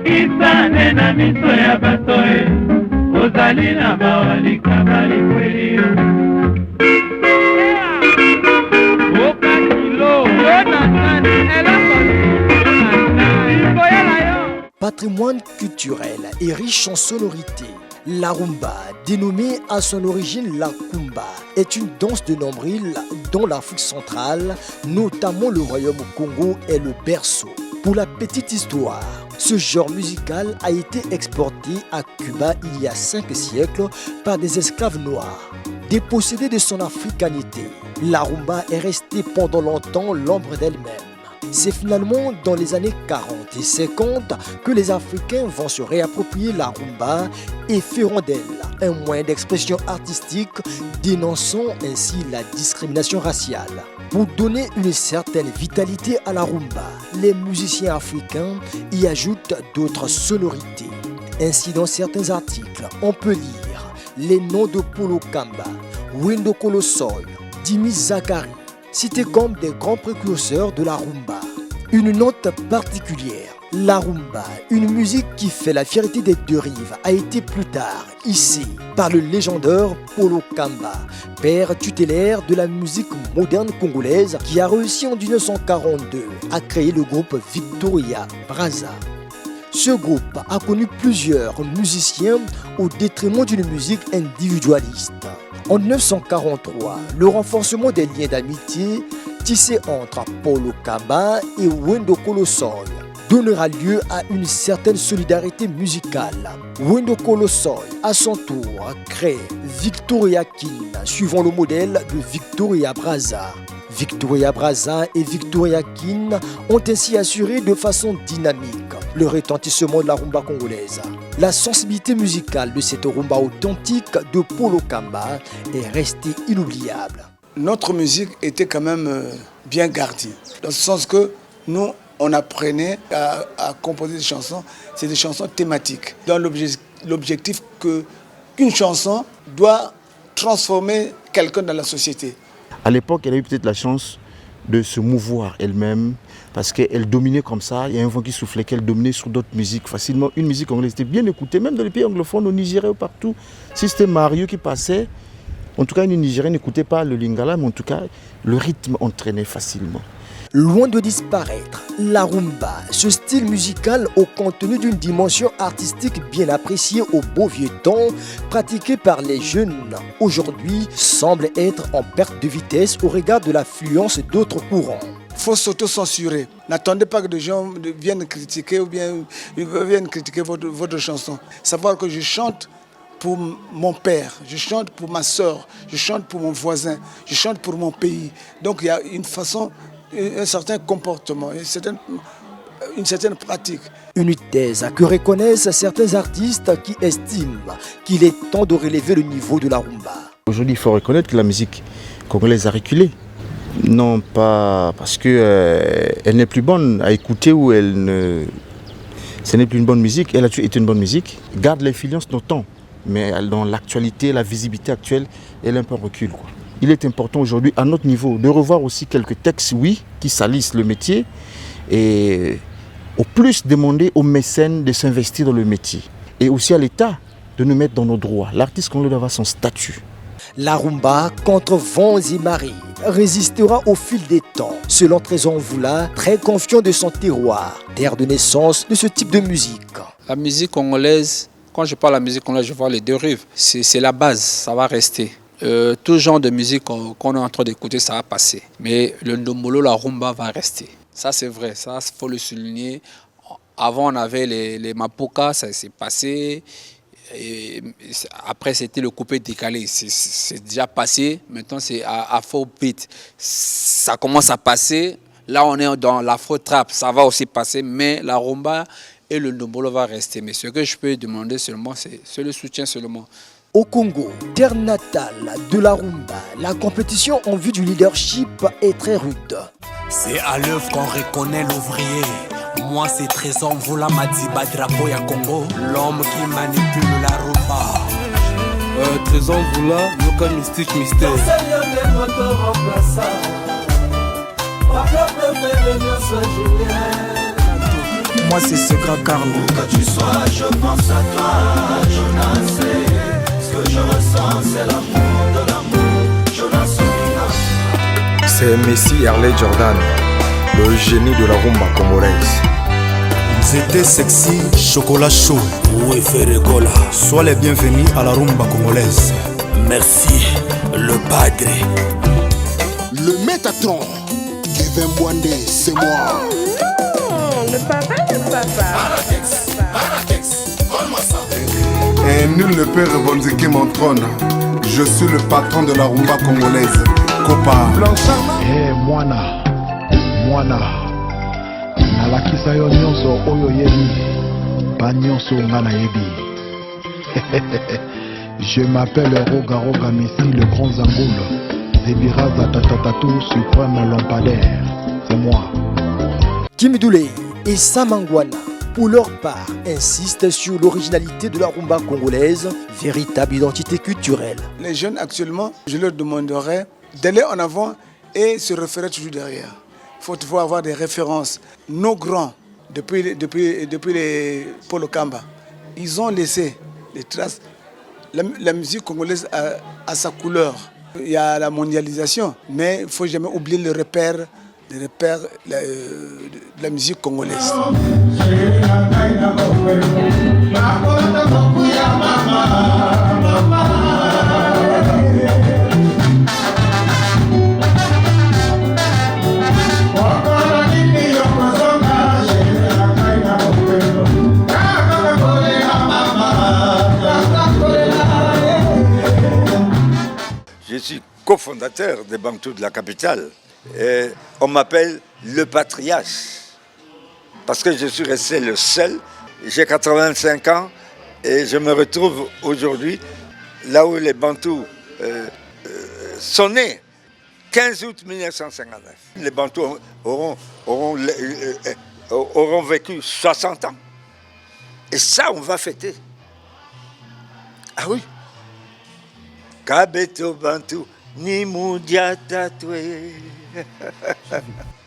Isane na miso ya bato ozali na bawalika balikweli Patrimoine culturel et riche en sonorités, la rumba, dénommée à son origine la kumba, est une danse de nombril dont l'Afrique centrale, notamment le royaume Congo, est le berceau. Pour la petite histoire, ce genre musical a été exporté à Cuba il y a 5 siècles par des esclaves noirs. Dépossédée de son africanité, la rumba est restée pendant longtemps l'ombre d'elle-même. C'est finalement dans les années 40 et 50 que les Africains vont se réapproprier la rumba et feront d'elle un moyen d'expression artistique, dénonçant ainsi la discrimination raciale. Pour donner une certaine vitalité à la rumba, les musiciens africains y ajoutent d'autres sonorités. Ainsi, dans certains articles, on peut lire les noms de Polo Kamba, Wendo Kolosoy, Dimi Zakari, cités comme des grands précurseurs de la rumba. Une note particulière, la rumba, une musique qui fait la fierté des deux rives, a été plus tard hissée par le légendaire Polo Kamba, père tutélaire de la musique moderne congolaise, qui a réussi en 1942 à créer le groupe Victoria Brazza. Ce groupe a connu plusieurs musiciens au détriment d'une musique individualiste. En 1943, le renforcement des liens d'amitié tissés entre Polo Kamba et Wendo Kolosoy donnera lieu à une certaine solidarité musicale. Wendo Kolosoy, à son tour, crée Victoria Kin, suivant le modèle de Victoria Brazza. Victoria Brazza et Victoria Kin ont ainsi assuré de façon dynamique le retentissement de la rumba congolaise. La sensibilité musicale de cette rumba authentique de Polo Kamba est restée inoubliable. Notre musique était quand même bien gardée, dans le sens que nous, on apprenait à composer des chansons, c'est des chansons thématiques, dans l'objectif qu'une chanson doit transformer quelqu'un dans la société. À l'époque, elle a eu peut-être la chance de se mouvoir elle-même, parce qu'elle dominait comme ça, il y a un vent qui soufflait, qu'elle dominait sur d'autres musiques facilement. Une musique anglaise était bien écoutée, même dans les pays anglophones, au Nigeria ou partout. Si c'était Mario qui passait, en tout cas une Nigérienne n'écoutait pas le lingala, mais en tout cas le rythme entraînait facilement. Loin de disparaître, la rumba, ce style musical au contenu d'une dimension artistique bien appréciée au beau vieux temps, pratiqué par les jeunes aujourd'hui, semble être en perte de vitesse au regard de l'affluence d'autres courants. Il faut s'auto-censurer. N'attendez pas que des gens viennent critiquer ou bien viennent critiquer votre chanson. Savoir que je chante pour mon père, je chante pour ma soeur, je chante pour mon voisin, je chante pour mon pays. Donc il y a une façon, un certain comportement, une certaine pratique. Une thèse que reconnaissent certains artistes qui estiment qu'il est temps de relever le niveau de la rumba. Aujourd'hui, il faut reconnaître que la musique congolaise a reculé. Non pas parce qu'elle n'est plus bonne à écouter ou ce n'est plus une bonne musique, elle a été une bonne musique. Garde l'influence de nos temps, mais dans l'actualité, la visibilité actuelle, elle est un peu en recul, quoi. Il est important aujourd'hui, à notre niveau, de revoir aussi quelques textes, oui, qui salissent le métier et au plus demander aux mécènes de s'investir dans le métier et aussi à l'État de nous mettre dans nos droits. L'artiste congolais doit avoir son statut. La rumba, contre vents et marées, résistera au fil des temps, selon Trésor Mvula, très confiant de son terroir, terre de naissance de ce type de musique. La musique congolaise, quand je parle de la musique congolaise, je vois les deux rives. C'est la base, ça va rester. Tout genre de musique qu'on est en train d'écouter, ça va passer. Mais le ndombolo, la rumba va rester. Ça, c'est vrai, ça, il faut le souligner. Avant, on avait les mapoka, ça s'est passé. Et après, c'était le coupé décalé. C'est déjà passé. Maintenant, c'est à faux beat. Ça commence à passer. Là, on est dans l'afro-trap. Ça va aussi passer. Mais la rumba et le ndombolo va rester. Mais ce que je peux demander seulement, c'est le soutien seulement. Au Congo, terre natale de la rumba, la compétition en vue du leadership est très rude. C'est à l'œuvre qu'on reconnaît l'ouvrier. Moi c'est Trésor Mvula Madiba drapeau ya Congo, l'homme qui manipule la rumba. Trésor Mvula, Yoka Mystique Mystère. moi c'est Segra Carlo. Où que tu sois, je pense à toi, Jonas. Ce que je ressens, c'est l'amour de l'amour, Jonas Omina. C'est Messi Harley Jordan, le génie de la rumba congolaise. Ils étaient sexy, chocolat chaud. Oui, Ferregola. Sois les bienvenus à la rumba congolaise. Merci, le padre. Le Métatron, Kevin Mwande, c'est moi. Le papa. Paratex, colle-moi ça. Et nul ne peut revendiquer mon trône. Je suis le patron de la rumba congolaise. Copa. Hey, mwana nalakisa yo nyonso oyo yebi pa nyonso nga nayebi. Je m'appelle Roga Messi, le grand Zangoul, Zebiraza Tatatatu, suprême lampadaire, c'est moi. Kimidoulé et Samangwana, pour leur part, insistent sur l'originalité de la rumba congolaise, véritable identité culturelle. Les jeunes actuellement, je leur demanderais d'aller en avant et se référer toujours derrière. Il faut toujours avoir des références. Nos grands, depuis les Polo Kamba, ils ont laissé des traces. La musique congolaise a sa couleur. Il y a la mondialisation, mais il ne faut jamais oublier les repères de la musique congolaise. Je suis cofondateur des Bantous de la capitale. Et on m'appelle le patriarche parce que je suis resté le seul. J'ai 85 ans et je me retrouve aujourd'hui là où les Bantous sont nés, 15 août 1959. Les Bantous auront vécu 60 ans. Et ça, on va fêter. Ah oui. Kabeto Bantu, ni Moudia Tatoué.